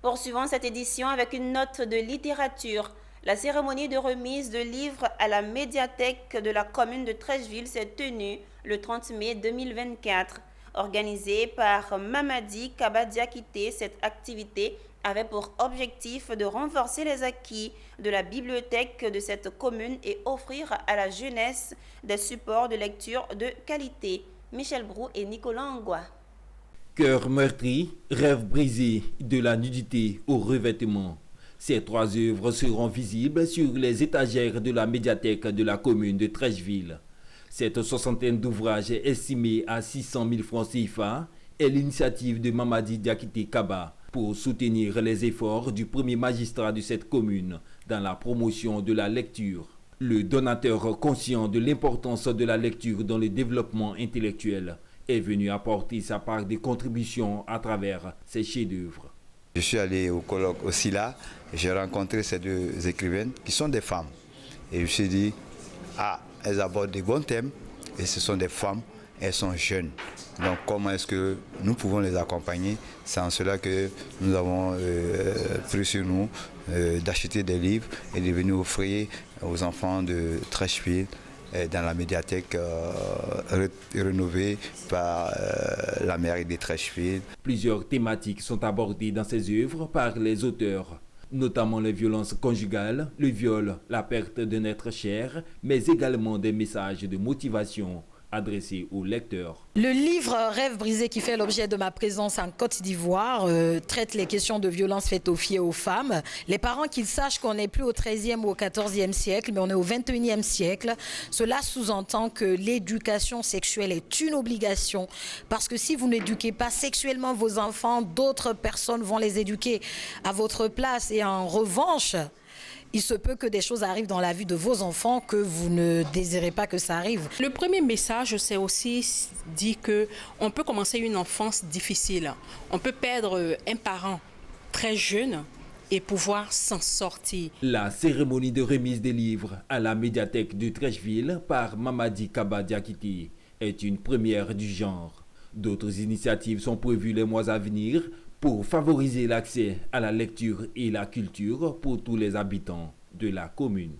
Poursuivons cette édition avec une note de littérature. La cérémonie de remise de livres à la médiathèque de la commune de Trècheville s'est tenue le 30 mai 2024. Organisée par Mamadi Kabadiakité, cette activité avait pour objectif de renforcer les acquis de la bibliothèque de cette commune et offrir à la jeunesse des supports de lecture de qualité. Michel Brou et Nicolas Angoua. Cœur meurtri, rêve brisé, de la nudité au revêtement. Ces trois œuvres seront visibles sur les étagères de la médiathèque de la commune de Trècheville. Cette soixantaine d'ouvrages estimés à 600 000 francs CFA est l'initiative de Mamadi Diakité Kaba pour soutenir les efforts du premier magistrat de cette commune dans la promotion de la lecture. Le donateur, conscient de l'importance de la lecture dans le développement intellectuel, est venu apporter sa part de contribution à travers ses chefs-d'œuvre. Je suis allé au colloque aussi là, j'ai rencontré ces deux écrivaines qui sont des femmes. Et je me suis dit, elles abordent des bons thèmes et ce sont des femmes, elles sont jeunes. Donc comment est-ce que nous pouvons les accompagner? C'est en cela que nous avons pris sur nous d'acheter des livres et de venir offrir aux enfants de Trècheville dans la médiathèque rénovée par la mairie de Trècheville. Plusieurs thématiques sont abordées dans ces œuvres par les auteurs, notamment les violences conjugales, le viol, la perte d'un être cher, mais également des messages de motivation adressés aux lecteurs. Le livre Rêve brisé qui fait l'objet de ma présence en Côte d'Ivoire traite les questions de violences faites aux filles et aux femmes. Les parents qu'ils sachent qu'on n'est plus au XIIIe ou au XIVe siècle, mais on est au XXIe siècle. Cela sous-entend que l'éducation sexuelle est une obligation parce que si vous n'éduquez pas sexuellement vos enfants, d'autres personnes vont les éduquer à votre place. Et en revanche, il se peut que des choses arrivent dans la vie de vos enfants que vous ne désirez pas que ça arrive. Le premier message, c'est aussi dit qu'on peut commencer une enfance difficile. On peut perdre un parent très jeune et pouvoir s'en sortir. La cérémonie de remise des livres à la médiathèque de Trècheville par Mamadi Kaba Diakité est une première du genre. D'autres initiatives sont prévues les mois à venir pour favoriser l'accès à la lecture et la culture pour tous les habitants de la commune.